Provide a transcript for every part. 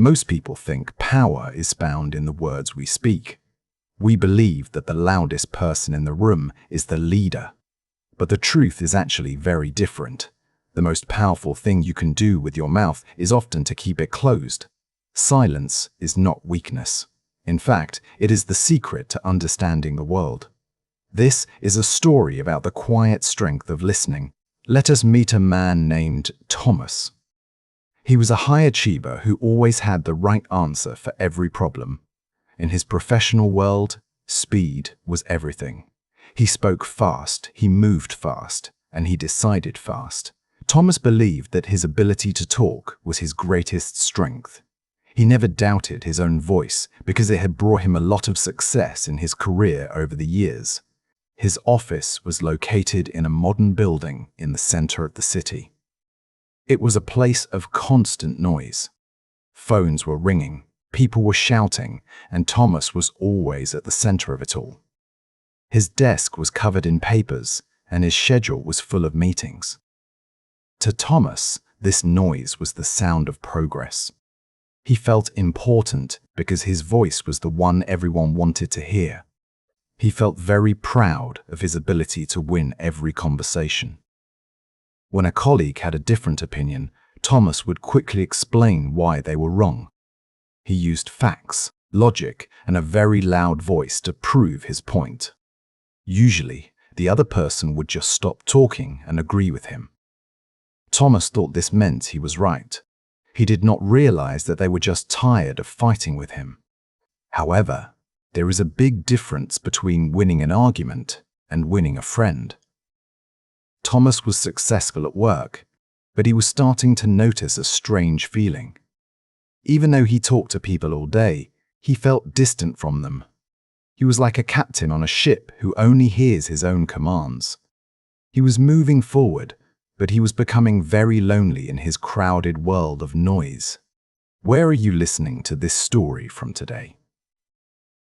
Most people think power is found in the words we speak. We believe that the loudest person in the room is the leader. But the truth is actually very different. The most powerful thing you can do with your mouth is often to keep it closed. Silence is not weakness. In fact, it is the secret to understanding the world. This is a story about the quiet strength of listening. Let us meet a man named Thomas. He was a high achiever who always had the right answer for every problem. In his professional world, speed was everything. He spoke fast, he moved fast, and he decided fast. Thomas believed that his ability to talk was his greatest strength. He never doubted his own voice because it had brought him a lot of success in his career over the years. His office was located in a modern building in the center of the city. It was a place of constant noise. Phones were ringing, people were shouting, and Thomas was always at the center of it all. His desk was covered in papers, and his schedule was full of meetings. To Thomas, this noise was the sound of progress. He felt important because his voice was the one everyone wanted to hear. He felt very proud of his ability to win every conversation. When a colleague had a different opinion, Thomas would quickly explain why they were wrong. He used facts, logic, and a very loud voice to prove his point. Usually, the other person would just stop talking and agree with him. Thomas thought this meant he was right. He did not realize that they were just tired of fighting with him. However, there is a big difference between winning an argument and winning a friend. Thomas was successful at work, but he was starting to notice a strange feeling. Even though he talked to people all day, he felt distant from them. He was like a captain on a ship who only hears his own commands. He was moving forward, but he was becoming very lonely in his crowded world of noise. Where are you listening to this story from today?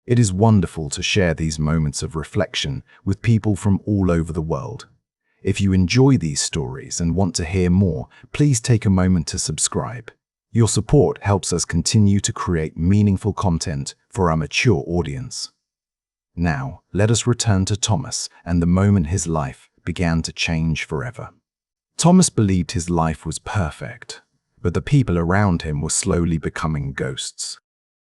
It is wonderful to share these moments of reflection with people from all over the world. If you enjoy these stories and want to hear more, please take a moment to subscribe. Your support helps us continue to create meaningful content for our mature audience. Now, let us return to Thomas and the moment his life began to change forever. Thomas believed his life was perfect, but the people around him were slowly becoming ghosts.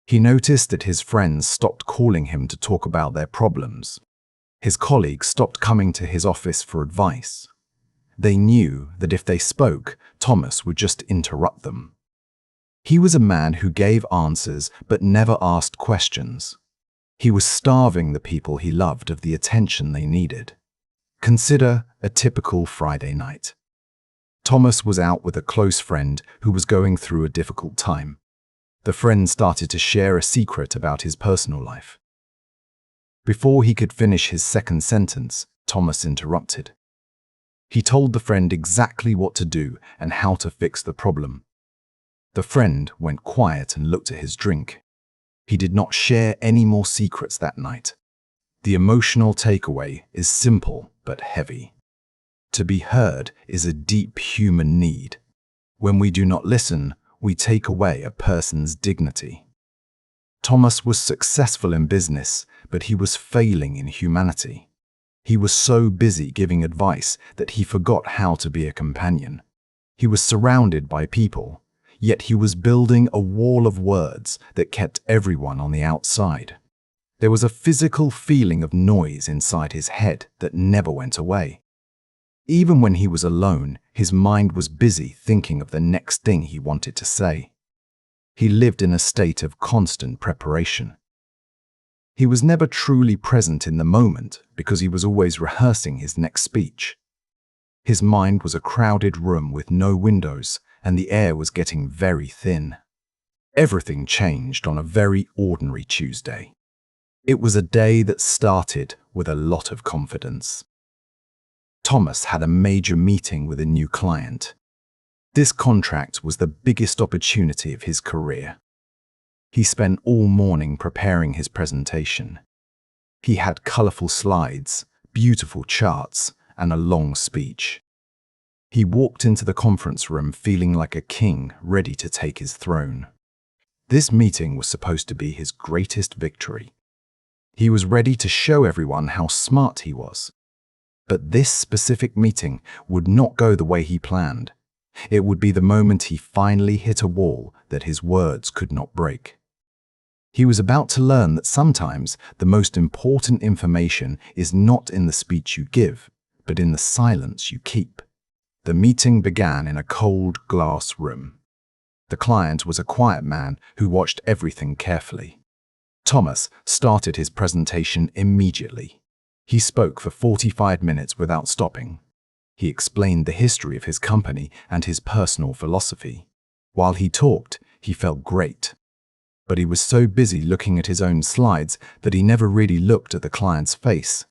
He noticed that his friends stopped calling him to talk about their problems. His colleagues stopped coming to his office for advice. They knew that if they spoke, Thomas would just interrupt them. He was a man who gave answers but never asked questions. He was starving the people he loved of the attention they needed. Consider a typical Friday night. Thomas was out with a close friend who was going through a difficult time. The friend started to share a secret about his personal life. Before he could finish his second sentence, Thomas interrupted. He told the friend exactly what to do and how to fix the problem. The friend went quiet and looked at his drink. He did not share any more secrets that night. The emotional takeaway is simple but heavy. To be heard is a deep human need. When we do not listen, we take away a person's dignity. Thomas was successful in business, but he was failing in humanity. He was so busy giving advice that he forgot how to be a companion. He was surrounded by people, yet he was building a wall of words that kept everyone on the outside. There was a physical feeling of noise inside his head that never went away. Even when he was alone, his mind was busy thinking of the next thing he wanted to say. He lived in a state of constant preparation. He was never truly present in the moment because he was always rehearsing his next speech. His mind was a crowded room with no windows, and the air was getting very thin. Everything changed on a very ordinary Tuesday. It was a day that started with a lot of confidence. Thomas had a major meeting with a new client. This contract was the biggest opportunity of his career. He spent all morning preparing his presentation. He had colorful slides, beautiful charts, and a long speech. He walked into the conference room feeling like a king ready to take his throne. This meeting was supposed to be his greatest victory. He was ready to show everyone how smart he was. But this specific meeting would not go the way he planned. It would be the moment he finally hit a wall that his words could not break. He was about to learn that sometimes the most important information is not in the speech you give, but in the silence you keep. The meeting began in a cold glass room. The client was a quiet man who watched everything carefully. Thomas started his presentation immediately. He spoke for 45 minutes without stopping. He explained the history of his company and his personal philosophy. While he talked, he felt great. But he was so busy looking at his own slides that he never really looked at the client's face.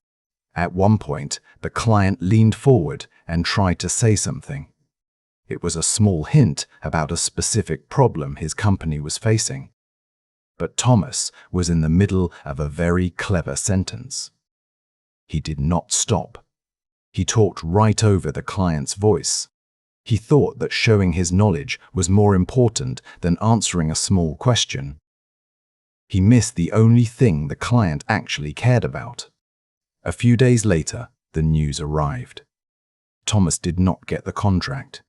At one point, the client leaned forward and tried to say something. It was a small hint about a specific problem his company was facing. But Thomas was in the middle of a very clever sentence. He did not stop. He talked right over the client's voice. He thought that showing his knowledge was more important than answering a small question. He missed the only thing the client actually cared about. A few days later, the news arrived. Thomas did not get the contract.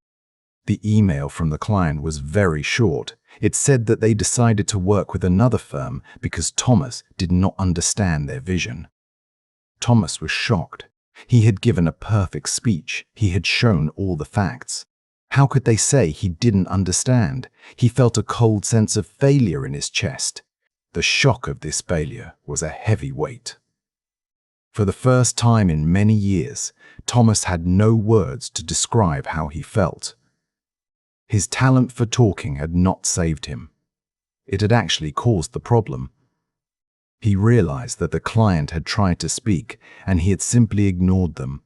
The email from the client was very short. It said that they decided to work with another firm because Thomas did not understand their vision. Thomas was shocked. He had given a perfect speech. He had shown all the facts. How could they say he didn't understand? He felt a cold sense of failure in his chest. The shock of this failure was a heavy weight. For the first time in many years, Thomas had no words to describe how he felt. His talent for talking had not saved him. It had actually caused the problem. He realized that the client had tried to speak and he had simply ignored them.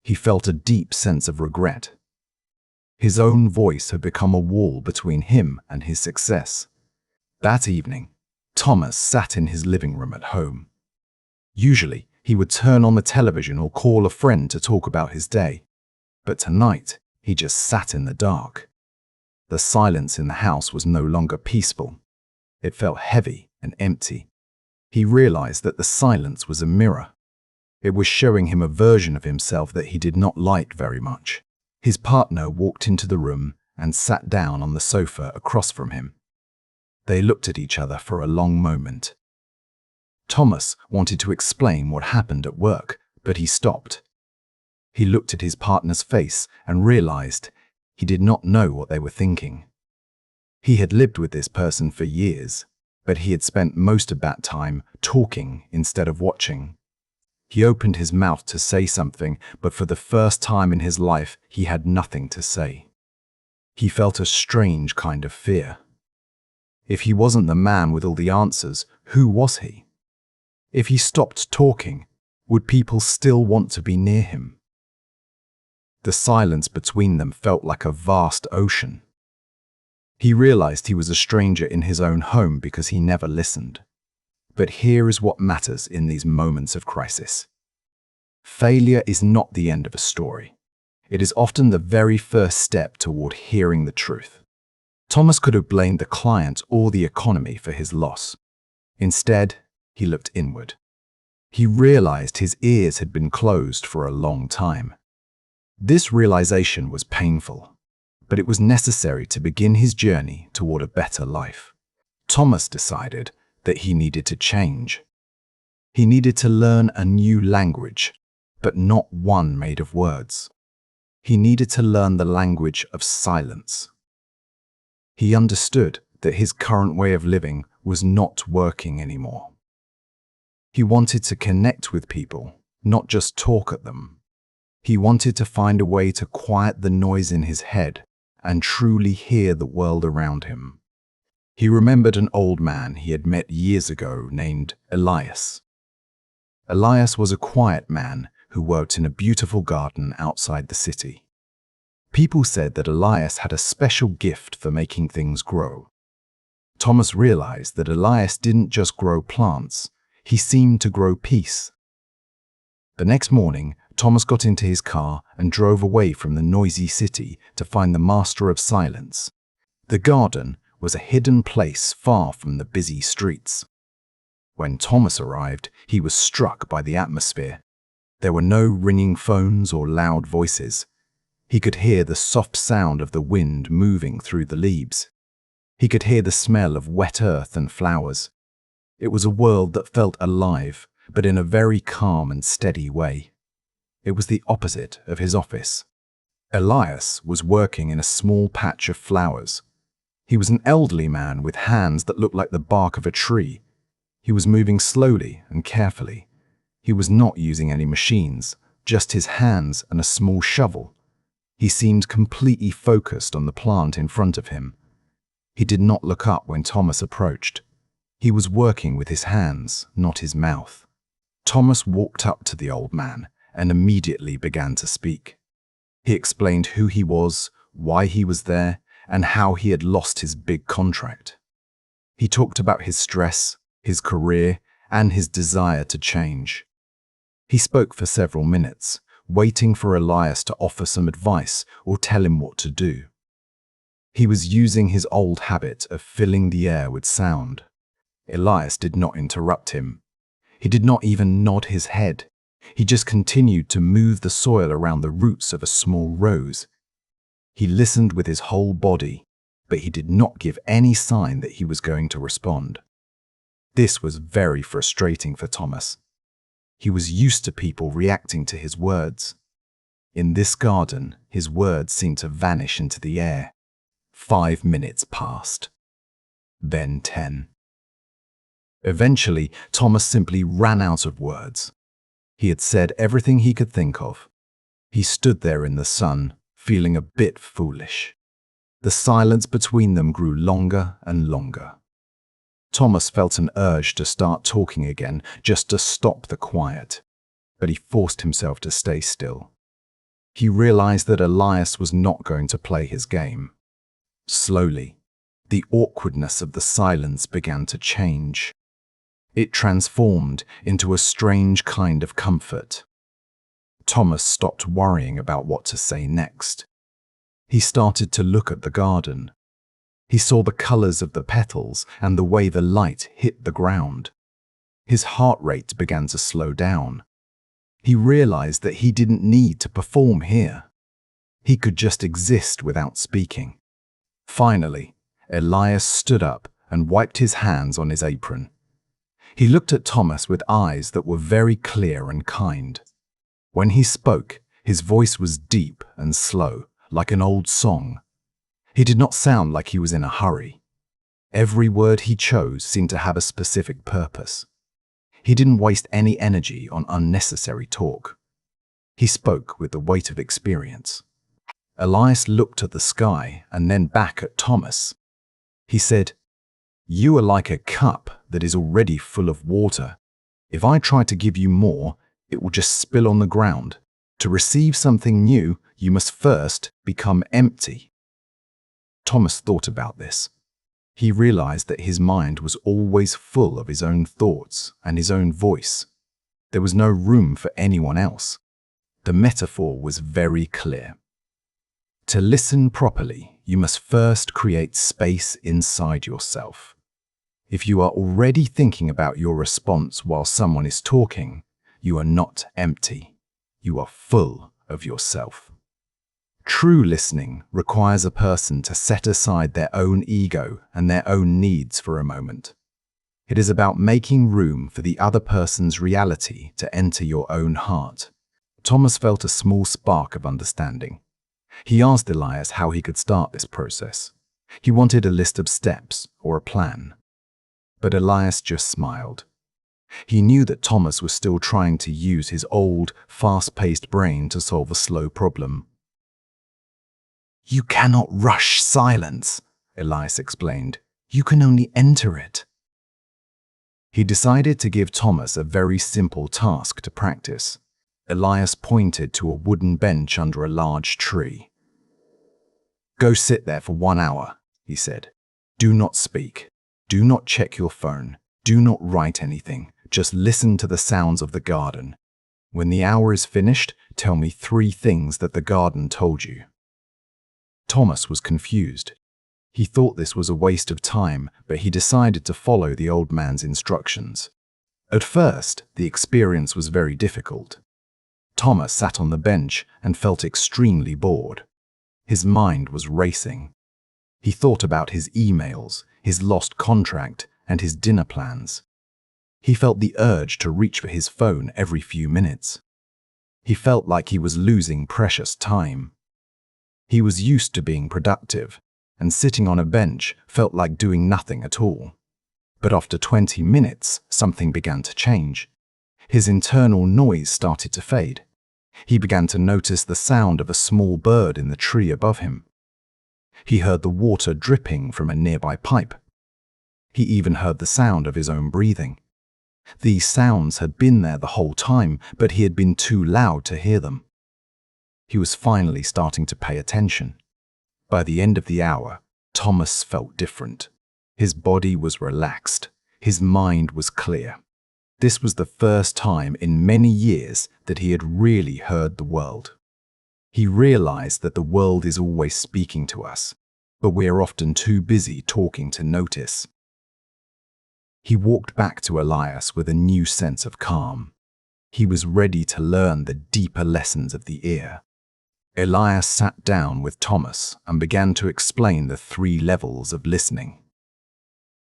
He felt a deep sense of regret. His own voice had become a wall between him and his success. That evening, Thomas sat in his living room at home. Usually, he would turn on the television or call a friend to talk about his day. But tonight, he just sat in the dark. The silence in the house was no longer peaceful. It felt heavy and empty. He realized that the silence was a mirror. It was showing him a version of himself that he did not like very much. His partner walked into the room and sat down on the sofa across from him. They looked at each other for a long moment. Thomas wanted to explain what happened at work, but he stopped. He looked at his partner's face and realized he did not know what they were thinking. He had lived with this person for years, but he had spent most of that time talking instead of watching. He opened his mouth to say something, but for the first time in his life, he had nothing to say. He felt a strange kind of fear. If he wasn't the man with all the answers, who was he? If he stopped talking, would people still want to be near him? The silence between them felt like a vast ocean. He realized he was a stranger in his own home because he never listened. But here is what matters in these moments of crisis. Failure is not the end of a story. It is often the very first step toward hearing the truth. Thomas could have blamed the client or the economy for his loss. Instead, he looked inward. He realized his ears had been closed for a long time. This realization was painful, but it was necessary to begin his journey toward a better life. Thomas decided that he needed to change. He needed to learn a new language, but not one made of words. He needed to learn the language of silence. He understood that his current way of living was not working anymore. He wanted to connect with people, not just talk at them. He wanted to find a way to quiet the noise in his head and truly hear the world around him. He remembered an old man he had met years ago named Elias. Elias was a quiet man who worked in a beautiful garden outside the city. People said that Elias had a special gift for making things grow. Thomas realized that Elias didn't just grow plants, he seemed to grow peace. The next morning, Thomas got into his car and drove away from the noisy city to find the master of silence. The garden was a hidden place far from the busy streets. When Thomas arrived, he was struck by the atmosphere. There were no ringing phones or loud voices. He could hear the soft sound of the wind moving through the leaves. He could hear the smell of wet earth and flowers. It was a world that felt alive, but in a very calm and steady way. It was the opposite of his office. Elias was working in a small patch of flowers. He was an elderly man with hands that looked like the bark of a tree. He was moving slowly and carefully. He was not using any machines, just his hands and a small shovel. He seemed completely focused on the plant in front of him. He did not look up when Thomas approached. He was working with his hands, not his mouth. Thomas walked up to the old man and immediately began to speak. He explained who he was, why he was there, and how he had lost his big contract. He talked about his stress, his career, and his desire to change. He spoke for several minutes, waiting for Elias to offer some advice or tell him what to do. He was using his old habit of filling the air with sound. Elias did not interrupt him. He did not even nod his head. He just continued to move the soil around the roots of a small rose. He listened with his whole body, but he did not give any sign that he was going to respond. This was very frustrating for Thomas. He was used to people reacting to his words. In this garden, his words seemed to vanish into the air. 5 minutes passed. Then 10. Eventually, Thomas simply ran out of words. He had said everything he could think of. He stood there in the sun, feeling a bit foolish. The silence between them grew longer and longer. Thomas felt an urge to start talking again, just to stop the quiet. But he forced himself to stay still. He realized that Elias was not going to play his game. Slowly, the awkwardness of the silence began to change. It transformed into a strange kind of comfort. Thomas stopped worrying about what to say next. He started to look at the garden. He saw the colors of the petals and the way the light hit the ground. His heart rate began to slow down. He realized that he didn't need to perform here. He could just exist without speaking. Finally, Elias stood up and wiped his hands on his apron. He looked at Thomas with eyes that were very clear and kind. When he spoke, his voice was deep and slow, like an old song. He did not sound like he was in a hurry. Every word he chose seemed to have a specific purpose. He didn't waste any energy on unnecessary talk. He spoke with the weight of experience. Elias looked at the sky and then back at Thomas. He said, "You are like a cup that is already full of water. If I try to give you more, it will just spill on the ground. To receive something new, you must first become empty." Thomas thought about this. He realized that his mind was always full of his own thoughts and his own voice. There was no room for anyone else. The metaphor was very clear. To listen properly, you must first create space inside yourself. If you are already thinking about your response while someone is talking, you are not empty. You are full of yourself. True listening requires a person to set aside their own ego and their own needs for a moment. It is about making room for the other person's reality to enter your own heart. Thomas felt a small spark of understanding. He asked Elias how he could start this process. He wanted a list of steps or a plan. But Elias just smiled. He knew that Thomas was still trying to use his old, fast-paced brain to solve a slow problem. "You cannot rush silence," Elias explained. "You can only enter it." He decided to give Thomas a very simple task to practice. Elias pointed to a wooden bench under a large tree. "Go sit there for 1 hour," he said. "Do not speak. Do not check your phone. Do not write anything. Just listen to the sounds of the garden. When the hour is finished, tell me 3 things that the garden told you." Thomas was confused. He thought this was a waste of time, but he decided to follow the old man's instructions. At first, the experience was very difficult. Thomas sat on the bench and felt extremely bored. His mind was racing. He thought about his emails, his lost contract, and his dinner plans. He felt the urge to reach for his phone every few minutes. He felt like he was losing precious time. He was used to being productive, and sitting on a bench felt like doing nothing at all. But after 20 minutes, something began to change. His internal noise started to fade. He began to notice the sound of a small bird in the tree above him. He heard the water dripping from a nearby pipe. He even heard the sound of his own breathing. These sounds had been there the whole time, but he had been too loud to hear them. He was finally starting to pay attention. By the end of the hour, Thomas felt different. His body was relaxed. His mind was clear. This was the first time in many years that he had really heard the world. He realized that the world is always speaking to us, but we are often too busy talking to notice. He walked back to Elias with a new sense of calm. He was ready to learn the deeper lessons of the ear. Elias sat down with Thomas and began to explain the 3 levels of listening.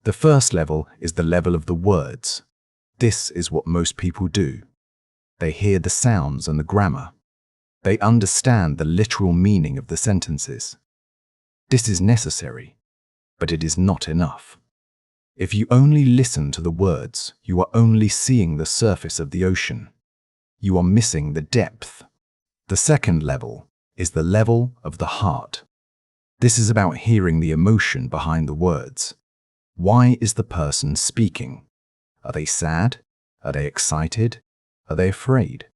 The first level is the level of the words. This is what most people do. They hear the sounds and the grammar. They understand the literal meaning of the sentences. This is necessary, but it is not enough. If you only listen to the words, you are only seeing the surface of the ocean. You are missing the depth. The second level is the level of the heart. This is about hearing the emotion behind the words. Why is the person speaking? Are they sad? Are they excited? Are they afraid?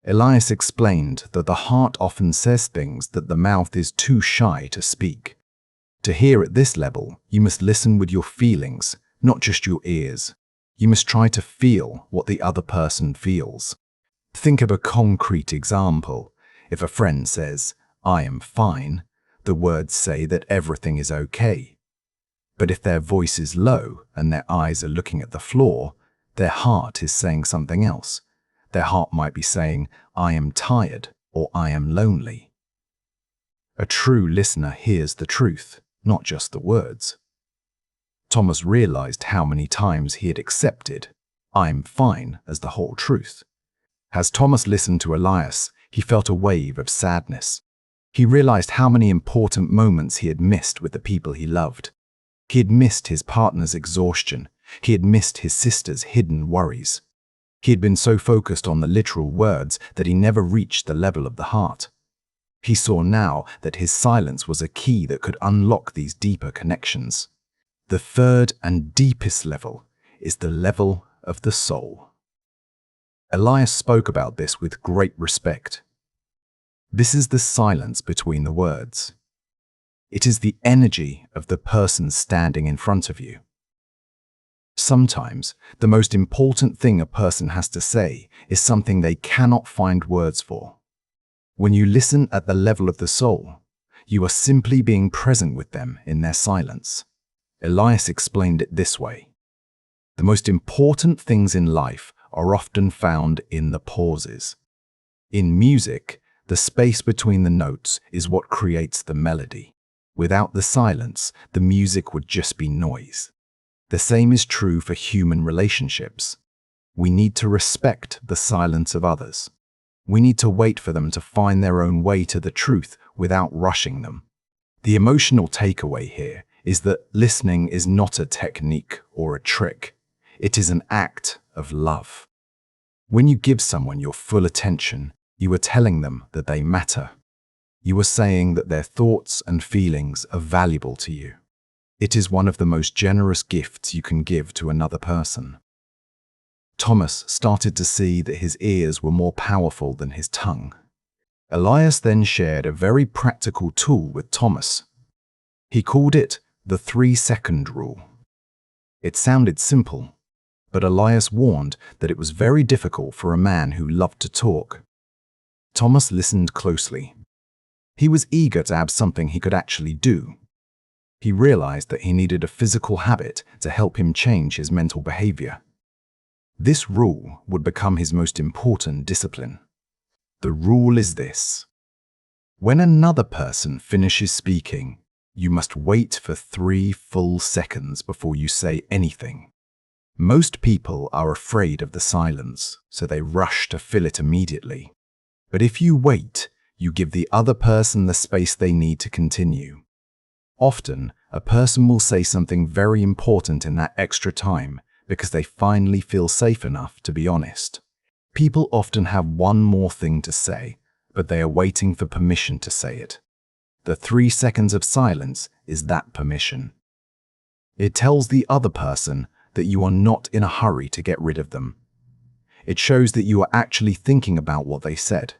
Elias explained that the heart often says things that the mouth is too shy to speak. To hear at this level, you must listen with your feelings, not just your ears. You must try to feel what the other person feels. Think of a concrete example. If a friend says, "I am fine," the words say that everything is okay. But if their voice is low and their eyes are looking at the floor, their heart is saying something else. Their heart might be saying, "I am tired," or "I am lonely." A true listener hears the truth, not just the words. Thomas realized how many times he had accepted, "I'm fine," as the whole truth. As Thomas listened to Elias, he felt a wave of sadness. He realized how many important moments he had missed with the people he loved. He had missed his partner's exhaustion. He had missed his sister's hidden worries. He had been so focused on the literal words that he never reached the level of the heart. He saw now that his silence was a key that could unlock these deeper connections. The third and deepest level is the level of the soul. Elias spoke about this with great respect. This is the silence between the words. It is the energy of the person standing in front of you. Sometimes, the most important thing a person has to say is something they cannot find words for. When you listen at the level of the soul, you are simply being present with them in their silence. Elias explained it this way. The most important things in life are often found in the pauses. In music, the space between the notes is what creates the melody. Without the silence, the music would just be noise. The same is true for human relationships. We need to respect the silence of others. We need to wait for them to find their own way to the truth without rushing them. The emotional takeaway here is that listening is not a technique or a trick. It is an act of love. When you give someone your full attention, you are telling them that they matter. You are saying that their thoughts and feelings are valuable to you. It is one of the most generous gifts you can give to another person. Thomas started to see that his ears were more powerful than his tongue. Elias then shared a very practical tool with Thomas. He called it the 3-second rule. It sounded simple, but Elias warned that it was very difficult for a man who loved to talk. Thomas listened closely. He was eager to have something he could actually do. He realized that he needed a physical habit to help him change his mental behavior. This rule would become his most important discipline. The rule is this: when another person finishes speaking, you must wait for 3 full seconds before you say anything. Most people are afraid of the silence, so they rush to fill it immediately. But if you wait, you give the other person the space they need to continue. Often, a person will say something very important in that extra time because they finally feel safe enough to be honest. People often have one more thing to say, but they are waiting for permission to say it. The 3 seconds of silence is that permission. It tells the other person that you are not in a hurry to get rid of them. It shows that you are actually thinking about what they said.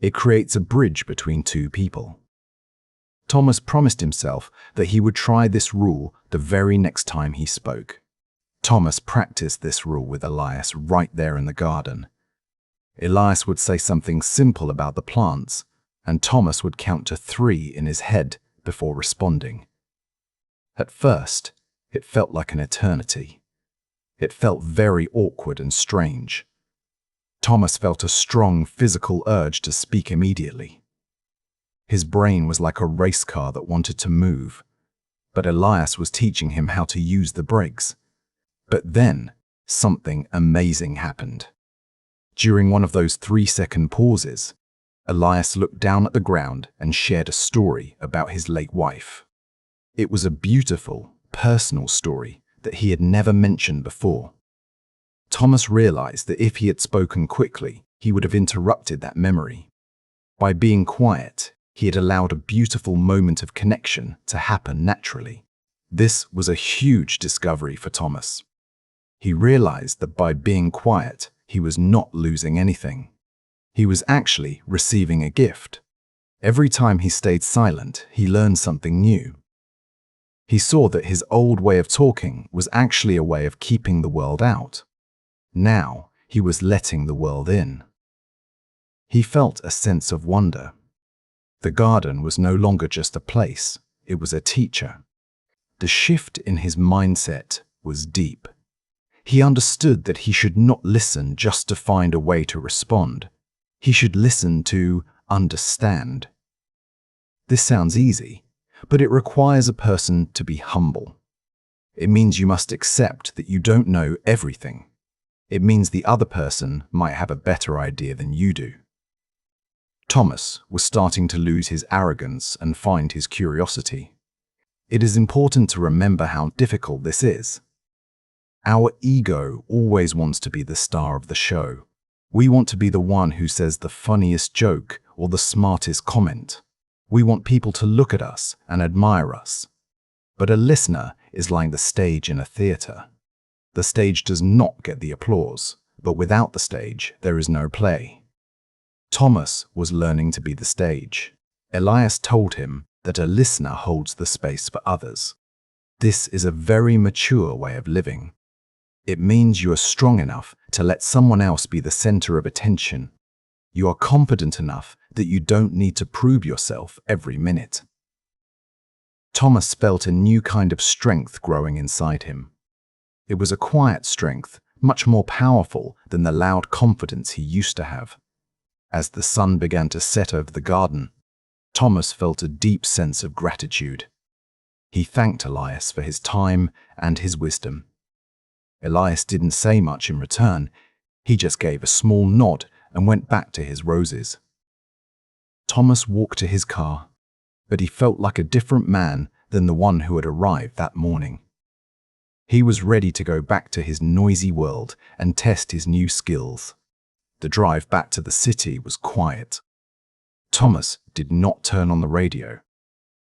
It creates a bridge between 2 people. Thomas promised himself that he would try this rule the very next time he spoke. Thomas practiced this rule with Elias right there in the garden. Elias would say something simple about the plants, and Thomas would count to 3 in his head before responding. At first, it felt like an eternity. It felt very awkward and strange. Thomas felt a strong physical urge to speak immediately. His brain was like a race car that wanted to move, but Elias was teaching him how to use the brakes. But then, something amazing happened. During one of those 3-second pauses, Elias looked down at the ground and shared a story about his late wife. It was a beautiful, personal story that he had never mentioned before. Thomas realized that if he had spoken quickly, he would have interrupted that memory. By being quiet, he had allowed a beautiful moment of connection to happen naturally. This was a huge discovery for Thomas. He realized that by being quiet, he was not losing anything. He was actually receiving a gift. Every time he stayed silent, he learned something new. He saw that his old way of talking was actually a way of keeping the world out. Now, he was letting the world in. He felt a sense of wonder. The garden was no longer just a place, it was a teacher. The shift in his mindset was deep. He understood that he should not listen just to find a way to respond. He should listen to understand. This sounds easy, but it requires a person to be humble. It means you must accept that you don't know everything. It means the other person might have a better idea than you do. Thomas was starting to lose his arrogance and find his curiosity. It is important to remember how difficult this is. Our ego always wants to be the star of the show. We want to be the one who says the funniest joke or the smartest comment. We want people to look at us and admire us. But a listener is like the stage in a theater. The stage does not get the applause, but without the stage, there is no play. Thomas was learning to be the stage. Elias told him that a listener holds the space for others. This is a very mature way of living. It means you are strong enough to let someone else be the center of attention. You are confident enough that you don't need to prove yourself every minute. Thomas felt a new kind of strength growing inside him. It was a quiet strength, much more powerful than the loud confidence he used to have. As the sun began to set over the garden, Thomas felt a deep sense of gratitude. He thanked Elias for his time and his wisdom. Elias didn't say much in return. He just gave a small nod and went back to his roses. Thomas walked to his car, but he felt like a different man than the one who had arrived that morning. He was ready to go back to his noisy world and test his new skills. The drive back to the city was quiet. Thomas did not turn on the radio.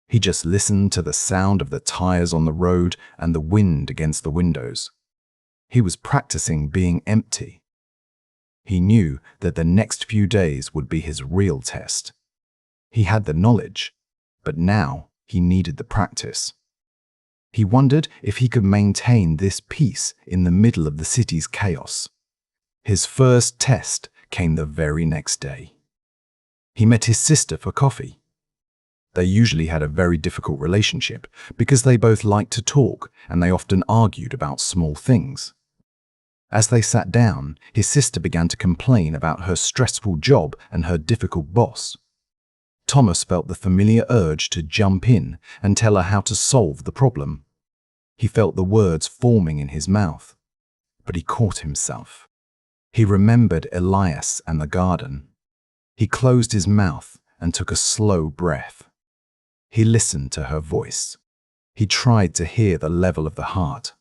He just listened to the sound of the tires on the road and the wind against the windows. He was practicing being empty. He knew that the next few days would be his real test. He had the knowledge, but now he needed the practice. He wondered if he could maintain this peace in the middle of the city's chaos. His first test came the very next day. He met his sister for coffee. They usually had a very difficult relationship because they both liked to talk and they often argued about small things. As they sat down, his sister began to complain about her stressful job and her difficult boss. Thomas felt the familiar urge to jump in and tell her how to solve the problem. He felt the words forming in his mouth, but he caught himself. He remembered Elias and the garden. He closed his mouth and took a slow breath. He listened to her voice. He tried to hear the level of the heart.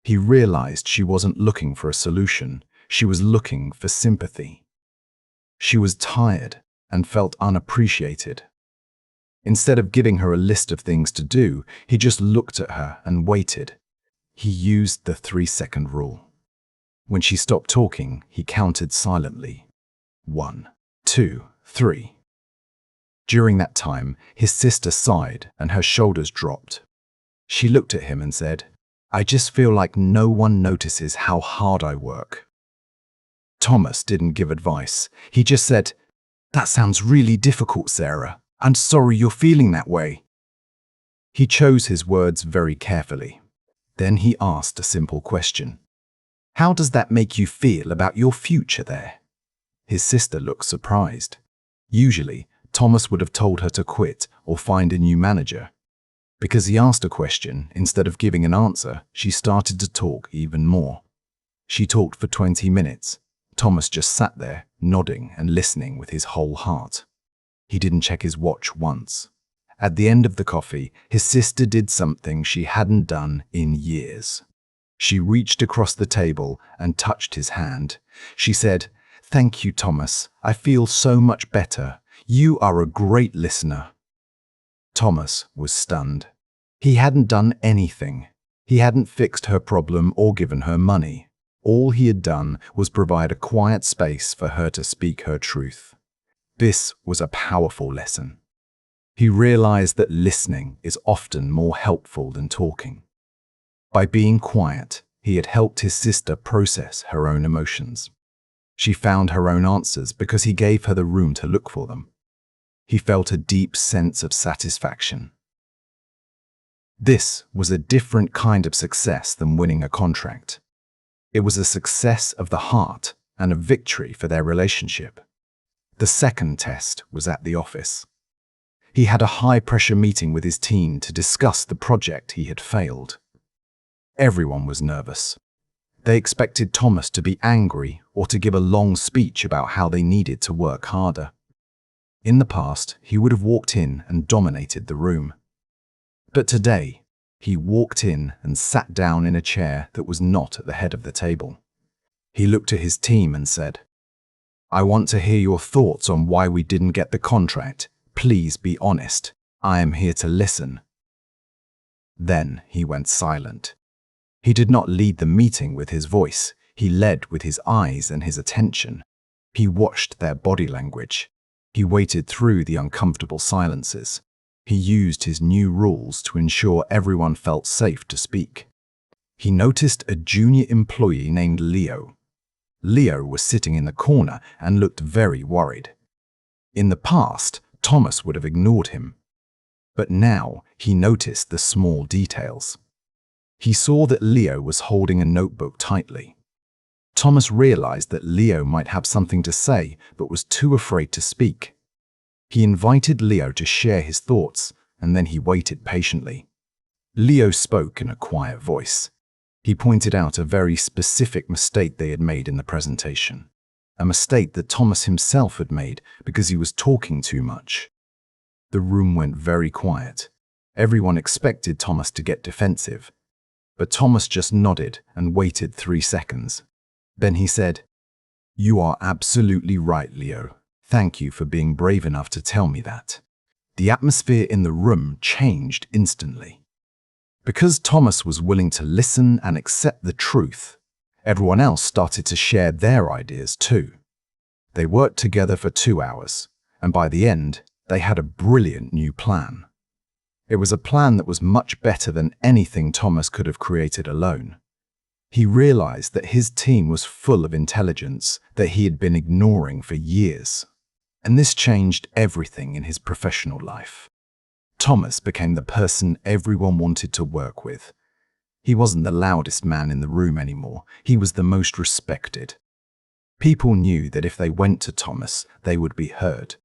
He realized she wasn't looking for a solution. She was looking for sympathy. She was tired and felt unappreciated. Instead of giving her a list of things to do, he just looked at her and waited. He used the 3-second rule. When she stopped talking, he counted silently. 1, 2, 3. During that time, his sister sighed and her shoulders dropped. She looked at him and said, "I just feel like no one notices how hard I work." Thomas didn't give advice. He just said, "That sounds really difficult, Sarah. I'm sorry you're feeling that way." He chose his words very carefully. Then he asked a simple question. "How does that make you feel about your future there?" His sister looked surprised. Usually, Thomas would have told her to quit or find a new manager. Because he asked a question, instead of giving an answer, she started to talk even more. She talked for 20 minutes. Thomas just sat there, nodding and listening with his whole heart. He didn't check his watch once. At the end of the coffee, his sister did something she hadn't done in years. She reached across the table and touched his hand. She said, "Thank you, Thomas. I feel so much better. You are a great listener." Thomas was stunned. He hadn't done anything. He hadn't fixed her problem or given her money. All he had done was provide a quiet space for her to speak her truth. This was a powerful lesson. He realized that listening is often more helpful than talking. By being quiet, he had helped his sister process her own emotions. She found her own answers because he gave her the room to look for them. He felt a deep sense of satisfaction. This was a different kind of success than winning a contract. It was a success of the heart and a victory for their relationship. The second test was at the office. He had a high-pressure meeting with his team to discuss the project he had failed. Everyone was nervous. They expected Thomas to be angry or to give a long speech about how they needed to work harder. In the past, he would have walked in and dominated the room. But today, he walked in and sat down in a chair that was not at the head of the table. He looked at his team and said, "I want to hear your thoughts on why we didn't get the contract. Please be honest. I am here to listen." Then he went silent. He did not lead the meeting with his voice. He led with his eyes and his attention. He watched their body language. He waited through the uncomfortable silences. He used his new rules to ensure everyone felt safe to speak. He noticed a junior employee named Leo. Leo was sitting in the corner and looked very worried. In the past, Thomas would have ignored him. But now he noticed the small details. He saw that Leo was holding a notebook tightly. Thomas realized that Leo might have something to say but was too afraid to speak. He invited Leo to share his thoughts, and then he waited patiently. Leo spoke in a quiet voice. He pointed out a very specific mistake they had made in the presentation, a mistake that Thomas himself had made because he was talking too much. The room went very quiet. Everyone expected Thomas to get defensive, but Thomas just nodded and waited 3 seconds. Then he said, "You are absolutely right, Leo. Thank you for being brave enough to tell me that." The atmosphere in the room changed instantly. Because Thomas was willing to listen and accept the truth, everyone else started to share their ideas too. They worked together for 2 hours, and by the end, they had a brilliant new plan. It was a plan that was much better than anything Thomas could have created alone. He realized that his team was full of intelligence that he had been ignoring for years. And this changed everything in his professional life. Thomas became the person everyone wanted to work with. He wasn't the loudest man in the room anymore. He was the most respected. People knew that if they went to Thomas, they would be heard.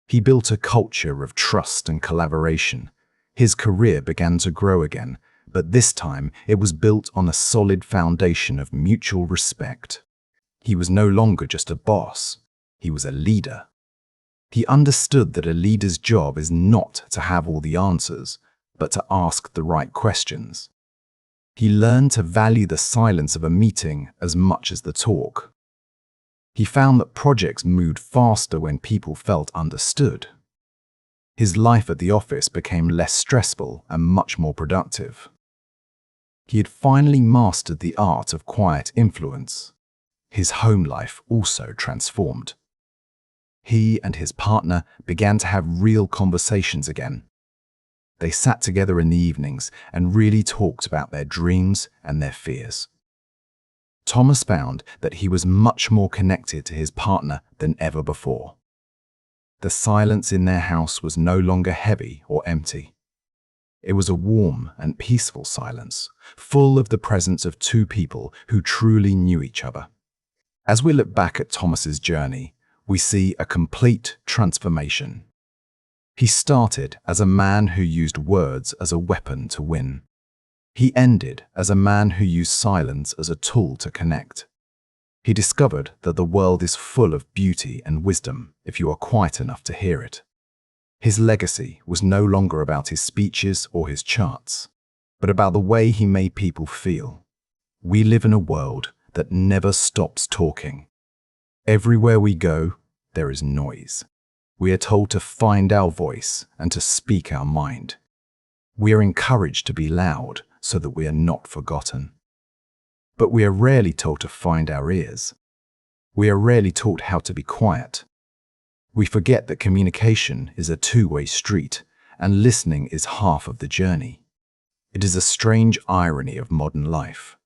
He built a culture of trust and collaboration. His career began to grow again, but this time it was built on a solid foundation of mutual respect. He was no longer just a boss. He was a leader. He understood that a leader's job is not to have all the answers, but to ask the right questions. He learned to value the silence of a meeting as much as the talk. He found that projects moved faster when people felt understood. His life at the office became less stressful and much more productive. He had finally mastered the art of quiet influence. His home life also transformed. He and his partner began to have real conversations again. They sat together in the evenings and really talked about their dreams and their fears. Thomas found that he was much more connected to his partner than ever before. The silence in their house was no longer heavy or empty. It was a warm and peaceful silence, full of the presence of two people who truly knew each other. As we look back at Thomas's journey, we see a complete transformation. He started as a man who used words as a weapon to win. He ended as a man who used silence as a tool to connect. He discovered that the world is full of beauty and wisdom if you are quiet enough to hear it. His legacy was no longer about his speeches or his charts, but about the way he made people feel. We live in a world that never stops talking. Everywhere we go, there is noise. We are told to find our voice and to speak our mind. We are encouraged to be loud so that we are not forgotten. But we are rarely told to find our ears. We are rarely taught how to be quiet. We forget that communication is a two-way street and listening is half of the journey. It is a strange irony of modern life.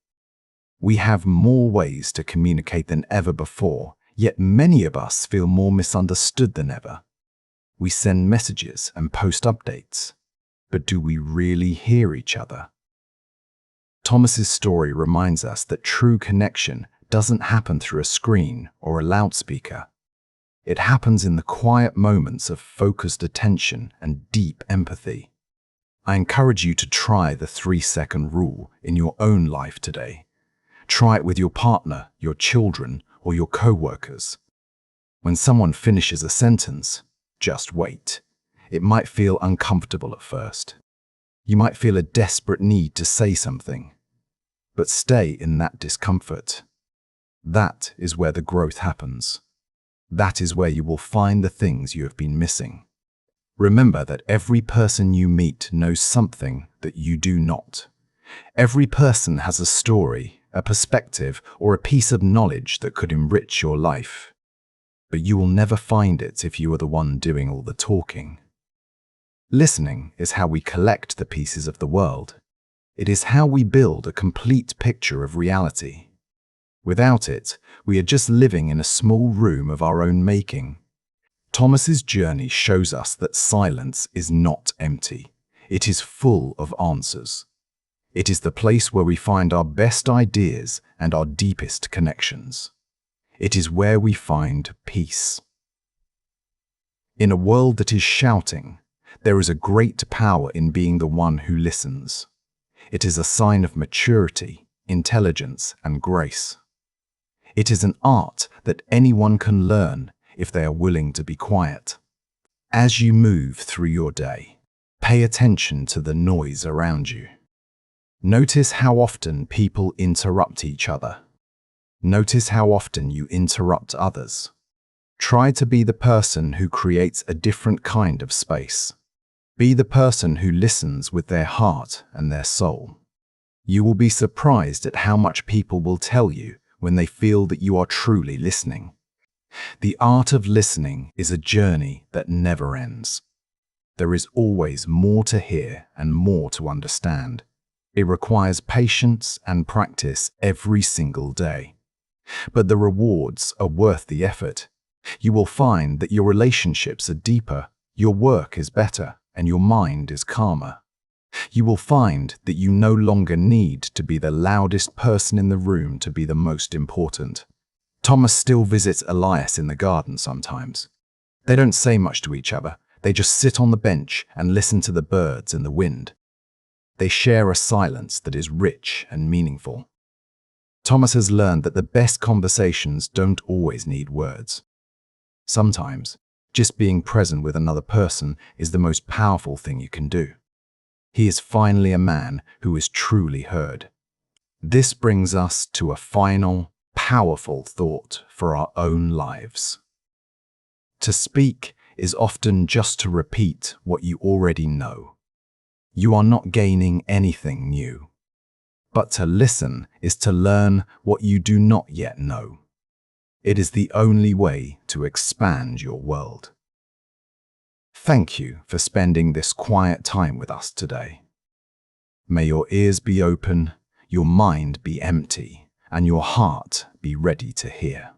We have more ways to communicate than ever before, yet many of us feel more misunderstood than ever. We send messages and post updates, but do we really hear each other? Thomas's story reminds us that true connection doesn't happen through a screen or a loudspeaker. It happens in the quiet moments of focused attention and deep empathy. I encourage you to try the 3-second rule in your own life today. Try it with your partner, your children, or your co-workers. When someone finishes a sentence, just wait. It might feel uncomfortable at first. You might feel a desperate need to say something, but stay in that discomfort. That is where the growth happens. That is where you will find the things you have been missing. Remember that every person you meet knows something that you do not. Every person has a story, a perspective, or a piece of knowledge that could enrich your life. But you will never find it if you are the one doing all the talking. Listening is how we collect the pieces of the world. It is how we build a complete picture of reality. Without it, we are just living in a small room of our own making. Thomas's journey shows us that silence is not empty. It is full of answers. It is the place where we find our best ideas and our deepest connections. It is where we find peace. In a world that is shouting, there is a great power in being the one who listens. It is a sign of maturity, intelligence, and grace. It is an art that anyone can learn if they are willing to be quiet. As you move through your day, pay attention to the noise around you. Notice how often people interrupt each other. Notice how often you interrupt others. Try to be the person who creates a different kind of space. Be the person who listens with their heart and their soul. You will be surprised at how much people will tell you when they feel that you are truly listening. The art of listening is a journey that never ends. There is always more to hear and more to understand. It requires patience and practice every single day. But the rewards are worth the effort. You will find that your relationships are deeper, your work is better, and your mind is calmer. You will find that you no longer need to be the loudest person in the room to be the most important. Thomas still visits Elias in the garden sometimes. They don't say much to each other. They just sit on the bench and listen to the birds and the wind. They share a silence that is rich and meaningful. Thomas has learned that the best conversations don't always need words. Sometimes, just being present with another person is the most powerful thing you can do. He is finally a man who is truly heard. This brings us to a final, powerful thought for our own lives. To speak is often just to repeat what you already know. You are not gaining anything new. But to listen is to learn what you do not yet know. It is the only way to expand your world. Thank you for spending this quiet time with us today. May your ears be open, your mind be empty, and your heart be ready to hear.